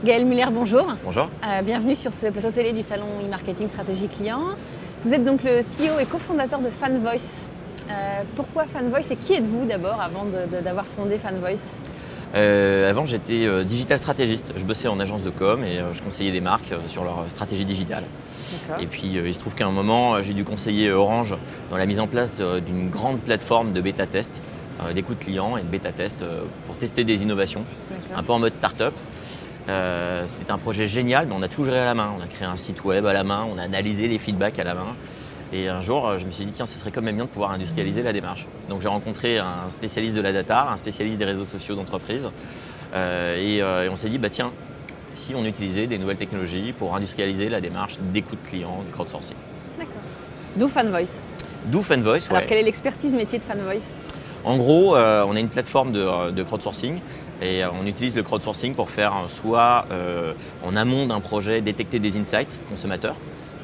Gaël Muller, bonjour. Bonjour. Bienvenue sur ce plateau télé du salon e-marketing stratégie client. Vous êtes donc le CEO et cofondateur de FanVoice. Pourquoi FanVoice et qui êtes-vous d'abord avant d'avoir fondé FanVoice? Avant, j'étais digital stratégiste. Je bossais en agence de com et je conseillais des marques sur leur stratégie digitale. Et puis, il se trouve qu'à un moment, j'ai dû conseiller Orange dans la mise en place d'une grande plateforme de bêta-test, d'écoute client et de bêta-test pour tester des innovations, un peu en mode start-up. C'était un projet génial, mais on a tout géré à la main. On a créé un site web à la main, on a analysé les feedbacks à la main. Et un jour, je me suis dit, tiens, ce serait quand même bien de pouvoir industrialiser la démarche. Donc j'ai rencontré un spécialiste de la data, un spécialiste des réseaux sociaux d'entreprise. Et on s'est dit, tiens, si on utilisait des nouvelles technologies pour industrialiser la démarche d'écoute client, de crowdsourcing. D'accord. D'où FanVoice. D'où FanVoice, Alors, quelle est l'expertise métier de FanVoice? En gros, on a une plateforme de crowdsourcing et on utilise le crowdsourcing pour faire soit en amont d'un projet détecter des insights consommateurs.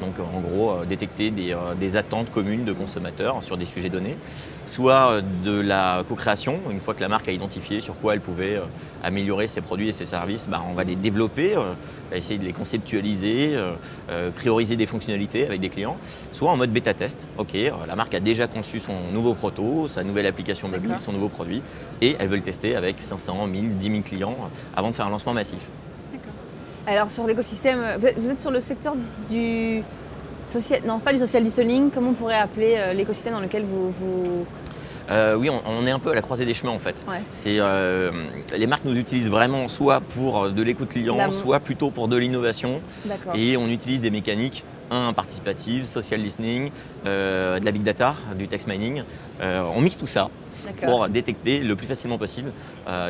Donc en gros, détecter des attentes communes de consommateurs sur des sujets donnés, soit de la co-création, une fois que la marque a identifié sur quoi elle pouvait améliorer ses produits et ses services, on va les développer, essayer de les conceptualiser, prioriser des fonctionnalités avec des clients, soit en mode bêta-test. Ok, la marque a déjà conçu son nouveau proto, sa nouvelle application mobile, son nouveau produit, et elle veut le tester avec 500, 1000, 10 000 clients avant de faire un lancement massif. Alors sur l'écosystème, vous êtes sur le secteur du social, non pas du social listening, comment on pourrait appeler l'écosystème dans lequel vous... Oui, on est un peu à la croisée des chemins en fait. Ouais. Les marques nous utilisent vraiment soit pour de l'écoute client, soit plutôt pour de l'innovation. Et on utilise des mécaniques, participative, social listening, de la big data, du text mining. On mixe tout ça pour détecter le plus facilement possible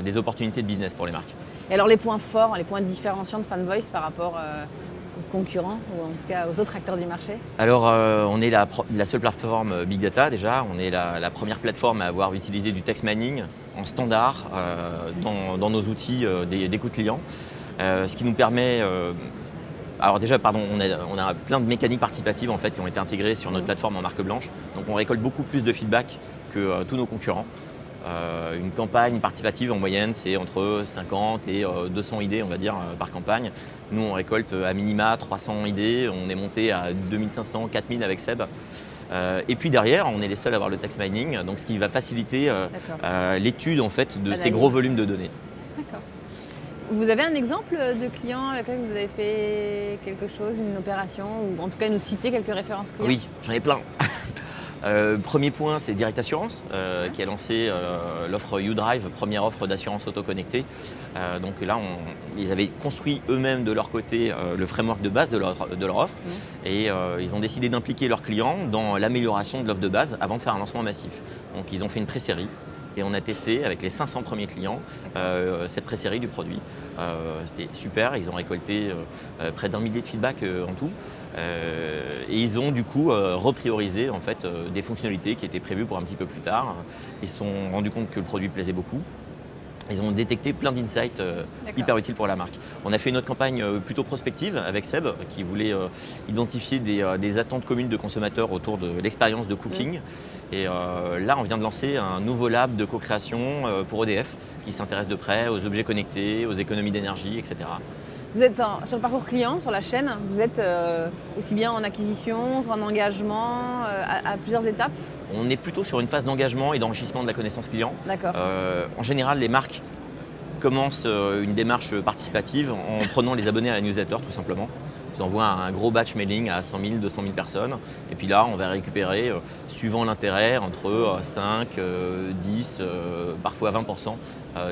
des opportunités de business pour les marques. Et alors les points forts, les points différenciants de FanVoice par rapport aux concurrents ou en tout cas aux autres acteurs du marché? Alors on est la seule plateforme Big Data déjà, on est la première plateforme à avoir utilisé du text mining en standard dans nos outils d'écoute client. Ce qui nous permet... alors déjà, on a plein de mécaniques participatives en fait, qui ont été intégrées sur notre plateforme en marque blanche. Donc on récolte beaucoup plus de feedback que tous nos concurrents. Une campagne participative en moyenne, c'est entre 50 et 200 idées, on va dire, par campagne. Nous, on récolte à minima 300 idées. On est monté à 2500, 4000 avec Seb. Et puis derrière, on est les seuls à avoir le text mining, donc ce qui va faciliter l'étude en fait, de ces gros volumes de données. D'accord. Vous avez un exemple de client avec lequel vous avez fait quelque chose, une opération, ou en tout cas nous citer quelques références clients? Oui, j'en ai plein. Premier point, c'est Direct Assurance qui a lancé l'offre YouDrive, première offre d'assurance auto-connectée. Donc là, ils avaient construit eux-mêmes de leur côté le framework de base de leur offre et ils ont décidé d'impliquer leurs clients dans l'amélioration de l'offre de base avant de faire un lancement massif. Donc ils ont fait une pré-série et on a testé avec les 500 premiers clients cette pré-série du produit. C'était super, ils ont récolté près d'1 millier de feedback en tout. Et ils ont du coup repriorisé en fait, des fonctionnalités qui étaient prévues pour un petit peu plus tard. Ils se sont rendus compte que le produit plaisait beaucoup. Ils ont détecté plein d'insights hyper utiles pour la marque. On a fait une autre campagne plutôt prospective avec Seb qui voulait identifier des attentes communes de consommateurs autour de l'expérience de cooking. Et là, on vient de lancer un nouveau lab de co-création pour EDF qui s'intéresse de près aux objets connectés, aux économies d'énergie, etc. Vous êtes sur le parcours client, sur la chaîne, vous êtes aussi bien en acquisition qu'en engagement, à plusieurs étapes? On est plutôt sur une phase d'engagement et d'enrichissement de la connaissance client. D'accord. En général, les marques commencent une démarche participative en prenant les abonnés à la newsletter tout simplement. Ils envoient un gros batch mailing à 100 000, 200 000 personnes. Et puis là, on va récupérer, suivant l'intérêt, entre 5, 10, parfois 20%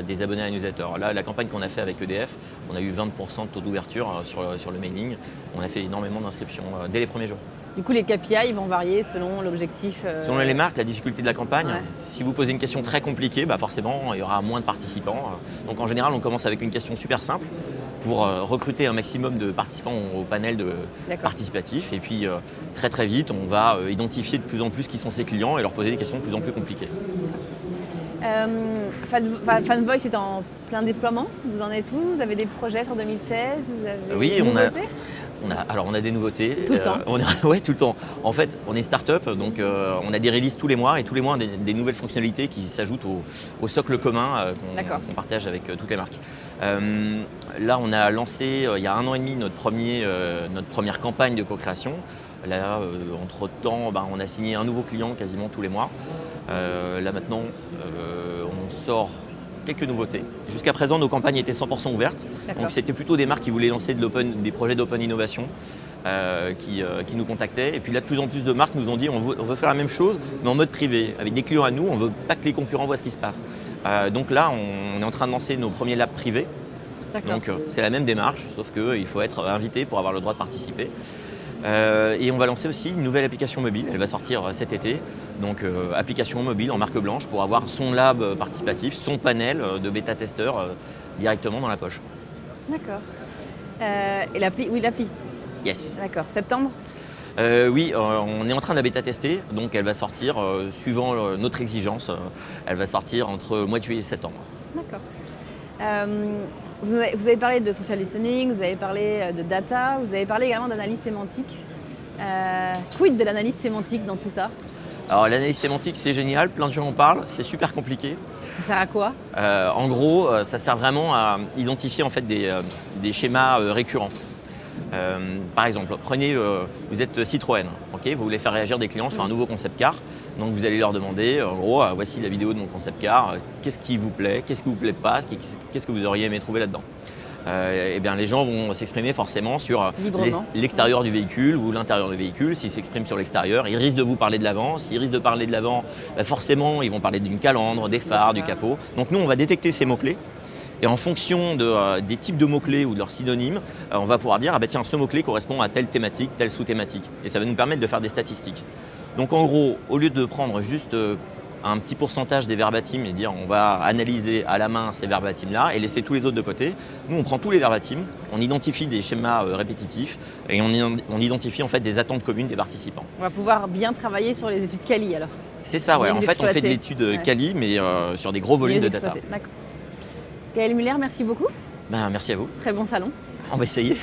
des abonnés à la newsletter. Là, la campagne qu'on a fait avec EDF, on a eu 20% de taux d'ouverture sur le mailing. On a fait énormément d'inscriptions dès les premiers jours. Du coup, les KPI vont varier selon l'objectif. Selon les marques, la difficulté de la campagne. Ouais. Si vous posez une question très compliquée, forcément, il y aura moins de participants. Donc en général, on commence avec une question super simple pour recruter un maximum de participants au panel participatif. Et puis très très vite, on va identifier de plus en plus qui sont ces clients et leur poser des questions de plus en plus compliquées. FanVoice est en plein déploiement. Vous en êtes où? Vous avez des projets sur 2016? Vous avez oui, une nouveauté? On a des nouveautés. Tout le temps. Ouais, tout le temps. En fait, on est start-up, donc on a des releases tous les mois et tous les mois on a des nouvelles fonctionnalités qui s'ajoutent au socle commun qu'on partage avec toutes les marques. Là, on a lancé il y a 1 an et demi notre première campagne de co-création. Là, entre-temps, on a signé un nouveau client quasiment tous les mois. Là maintenant, on sort quelques nouveautés. Jusqu'à présent, nos campagnes étaient 100% ouvertes. Donc c'était plutôt des marques qui voulaient lancer des projets d'open innovation qui nous contactaient. Et puis là, de plus en plus de marques nous ont dit on veut faire la même chose, mais en mode privé. Avec des clients à nous, on ne veut pas que les concurrents voient ce qui se passe. Donc là, on est en train de lancer nos premiers labs privés. Donc c'est la même démarche, sauf qu'il faut être invité pour avoir le droit de participer. Et on va lancer aussi une nouvelle application mobile, elle va sortir cet été. Donc application mobile en marque blanche pour avoir son lab participatif, son panel de bêta-testeurs directement dans la poche. D'accord. Et l'appli, oui l'appli. Yes. D'accord, septembre. Oui, on est en train de la bêta-tester, donc elle va sortir suivant notre exigence, elle va sortir entre le mois de juillet et septembre. D'accord. Vous avez parlé de social listening, vous avez parlé de data, vous avez parlé également d'analyse sémantique. Quid de l'analyse sémantique dans tout ça? Alors l'analyse sémantique c'est génial, plein de gens en parlent, c'est super compliqué. Ça sert à quoi? En gros, ça sert vraiment à identifier en fait des schémas récurrents. Par exemple, prenez, vous êtes Citroën, okay, vous voulez faire réagir des clients sur un nouveau concept car. Donc vous allez leur demander, en gros, voici la vidéo de mon concept car, qu'est-ce qui vous plaît, qu'est-ce qui vous plaît pas, qu'est-ce que vous auriez aimé trouver là-dedans. Eh bien, les gens vont s'exprimer forcément sur l'extérieur du véhicule ou l'intérieur du véhicule. S'ils s'expriment sur l'extérieur, ils risquent de vous parler de l'avant. S'ils risquent de parler de l'avant, forcément, ils vont parler d'une calandre, des phares, du capot. Donc nous, on va détecter ces mots-clés. Et en fonction des types de mots-clés ou de leurs synonymes, on va pouvoir dire, tiens, ce mot-clé correspond à telle thématique, telle sous-thématique. Et ça va nous permettre de faire des statistiques. Donc en gros, au lieu de prendre juste un petit pourcentage des verbatims et dire on va analyser à la main ces verbatims-là et laisser tous les autres de côté, nous on prend tous les verbatims, on identifie des schémas répétitifs et on identifie en fait des attentes communes des participants. On va pouvoir bien travailler sur les études quali alors. C'est ça, ouais. En fait on fait de l'étude quali mais sur des gros volumes de data. D'accord. Gaël Muller, merci beaucoup. Merci à vous. Très bon salon. On va essayer.